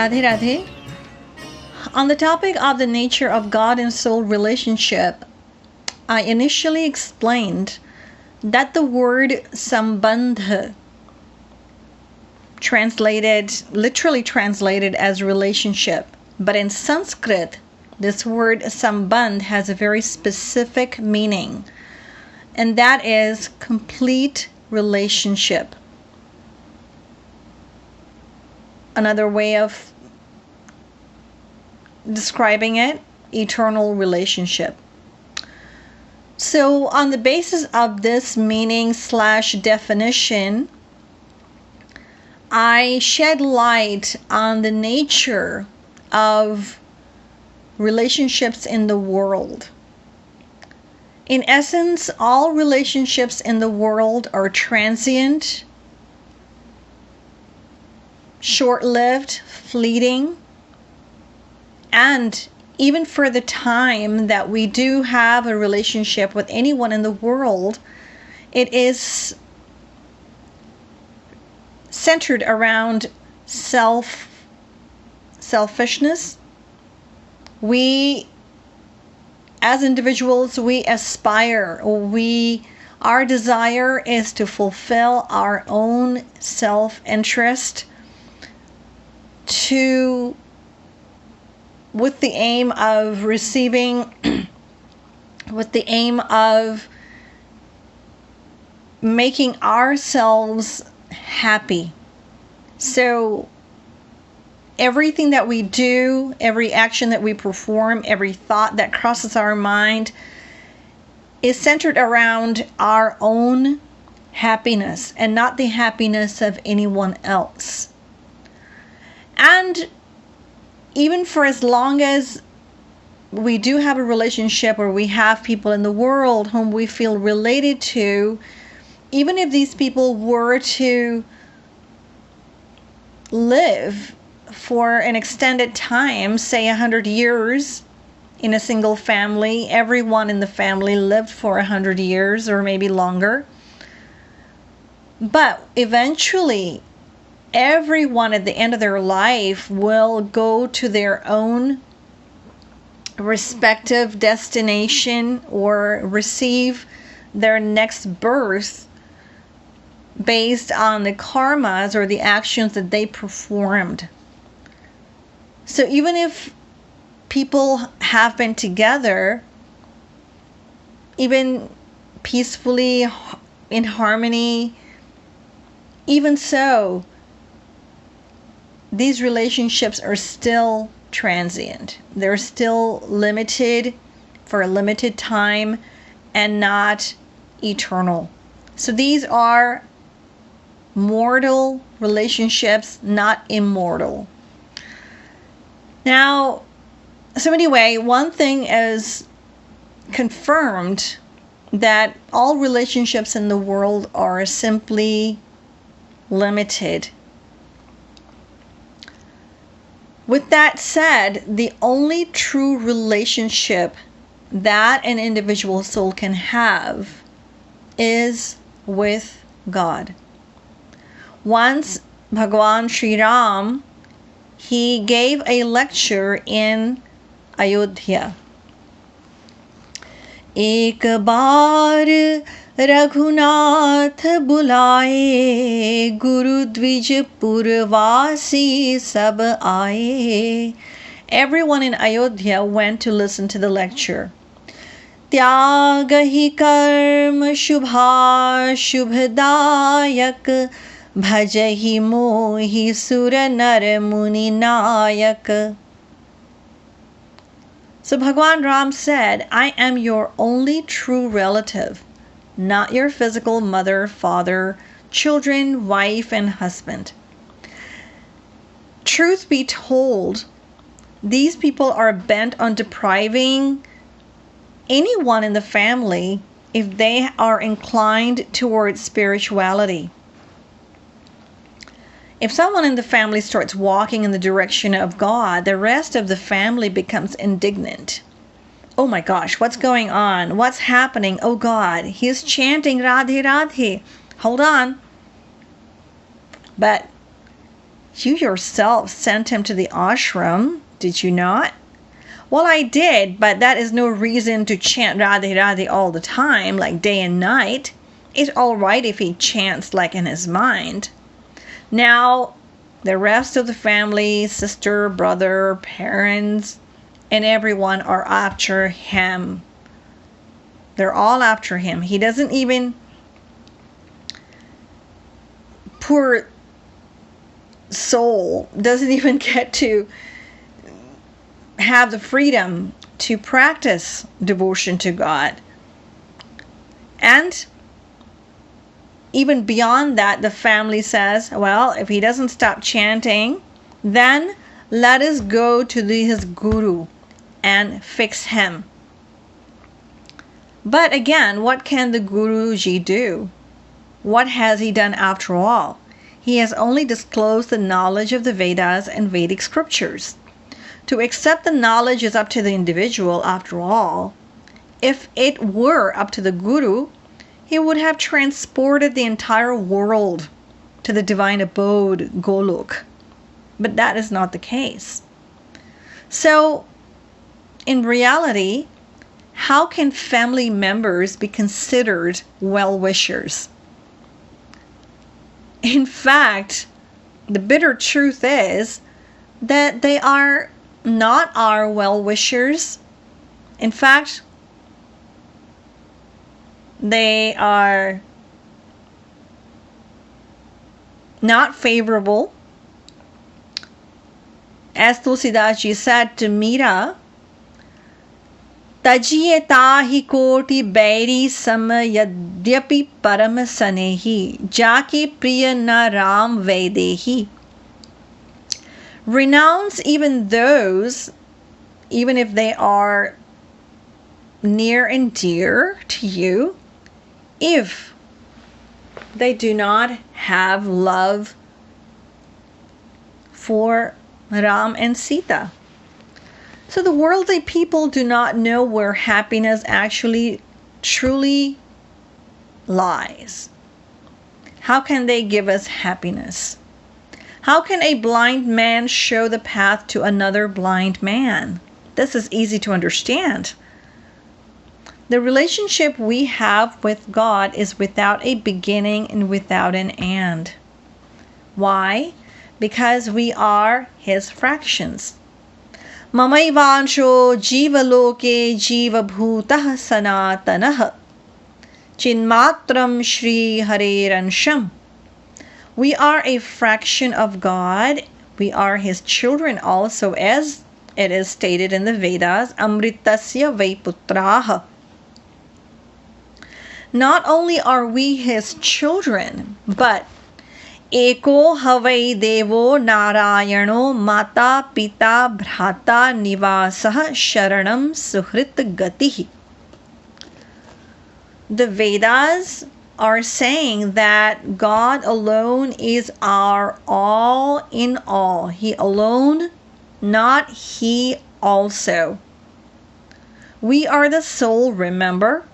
Radhey Radhey. On the topic of the nature of God and soul relationship, I initially explained that the word sambandha, literally translated as relationship, but in Sanskrit, this word sambandh has a very specific meaning, and that is complete relationship. Another way of describing it, eternal relationship. So on the basis of this meaning / definition, I shed light on the nature of relationships in the world. In essence, all relationships in the world are transient, short-lived, fleeting, and even for the time that we do have a relationship with anyone in the world, it is centered around selfishness. We, as individuals, we aspire, our desire is to fulfill our own self-interest with the aim of receiving, with the aim of making ourselves happy. So everything that we do, every action that we perform, every thought that crosses our mind is centered around our own happiness and not the happiness of anyone else. And even for as long as we do have a relationship or we have people in the world whom we feel related to, even if these people were to live for an extended time, say 100 years in a single family, everyone in the family lived for 100 years or maybe longer. But eventually, everyone at the end of their life will go to their own respective destination or receive their next birth based on the karmas or the actions that they performed. So even if people have been together, even peacefully, in harmony, even so, these relationships are still transient. They're still limited for a limited time and not eternal. So these are mortal relationships, not immortal. Now, so anyway, one thing is confirmed, that all relationships in the world are simply limited. With that said, the only true relationship that an individual soul can have is with God. Once Bhagwan Sri Ram, he gave a lecture in Ayodhya. एक बार रघुनाथ बुलाए, गुरु द्विज पुरवासी सब आए. Everyone in Ayodhya went to listen to the lecture. त्याग ही कर्म शुभा शुभदायक, भजहि मोहि सुर नर मुनि नायक. So Bhagwan Ram said, I am your only true relative, not your physical mother, father, children, wife, and husband. Truth be told, these people are bent on depriving anyone in the family if they are inclined towards spirituality. If someone in the family starts walking in the direction of God, the rest of the family becomes indignant. Oh my gosh, what's going on? What's happening? Oh God, he's chanting Radhey Radhey. Hold on. But You yourself sent him to the ashram, did you not? Well, I did, but that is no reason to chant Radhey Radhey all the time, like day and night. It's all right if he chants like in his mind. Now, the rest of the family, sister, brother, parents, and everyone are after him. They're all after him. He doesn't even, poor soul, doesn't even get to have the freedom to practice devotion to God. And even beyond that, the family says, well, if he doesn't stop chanting, then let us go to his guru and fix him. But again, what can the Guruji do? What has he done after all? He has only disclosed the knowledge of the Vedas and Vedic scriptures. To accept the knowledge is up to the individual after all. If it were up to the Guru, he would have transported the entire world to the divine abode, Golok. But that is not the case. So, in reality, how can family members be considered well-wishers? In fact, the bitter truth is that they are not our well-wishers. In fact, they are not favorable. As Tulsidas ji said to Meera, Tajiye tahi koti bairi sam yadyapi param sanehi jake priya na ram vedehi. Renounce even those, even if they are near and dear to you, if they do not have love for Ram and Sita. So the worldly people do not know where happiness actually truly lies. How can they give us happiness? How can a blind man show the path to another blind man? This is easy to understand. The relationship we have with God is without a beginning and without an end. Why? Because we are His fractions. Mamaivansho jivaloke jivabhutah sanatanah chinmatram Shri Hareransham. We are a fraction of God. We are His children also, as it is stated in the Vedas, Amritasya Vaiputraha. Not only are we His children, but Eko Havai Devo Narayano Mata Pita Bhrata Nivasah Sharanam Suhrit Gatihi. The Vedas are saying that God alone is our all in all. He alone, not He also. We are the soul, remember?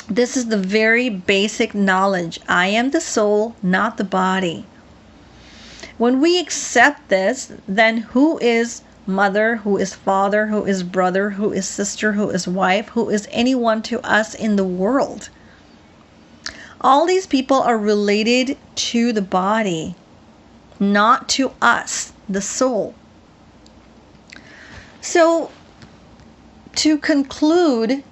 This is the very basic knowledge. I am the soul, not the body. When we accept this, then who is mother, who is father, who is brother, who is sister, who is wife, who is anyone to us in the world? All these people are related to the body, not to us, the soul. So, to conclude,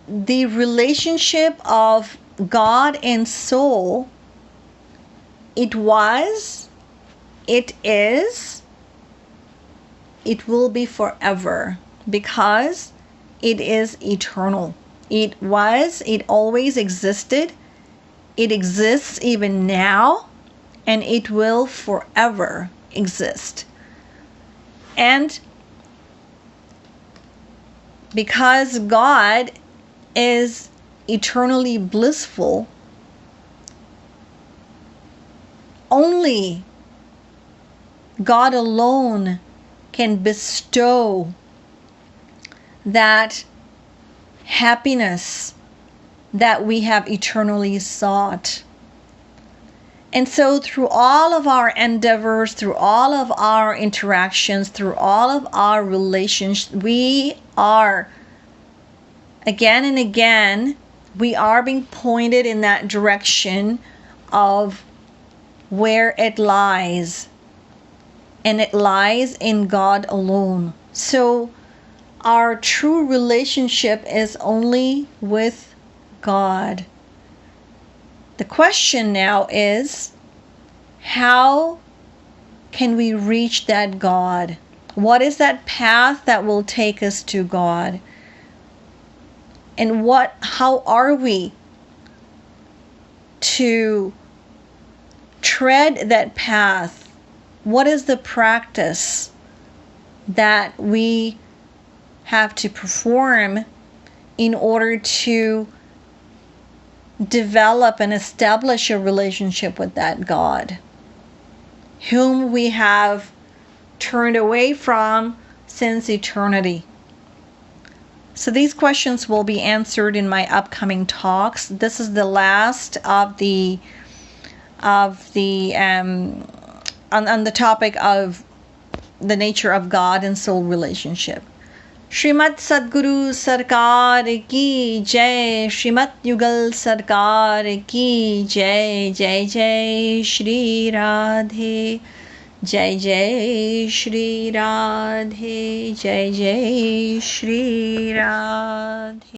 the relationship of God and soul, it was, it is, it will be forever, because it is eternal. It was, it always existed, it exists even now, and it will forever exist. And because God is eternally blissful, only God alone can bestow that happiness that we have eternally sought. And so through all of our endeavors, through all of our interactions, through all of our relationships, we are, again and again, we are being pointed in that direction of where it lies. And it lies in God alone. So our true relationship is only with God. The question now is, how can we reach that God? What is that path that will take us to God? And how are we to tread that path? What is the practice that we have to perform in order to develop and establish a relationship with that God, whom we have turned away from since eternity? So these questions will be answered in my upcoming talks. This is the last of the on the topic of the nature of God and soul relationship. श्रीमत सद्गुरु सरकार की जय, श्रीमत युगल सरकार की जय, जय जय श्री राधे, जय जय श्री राधे, जय जय श्री राधे.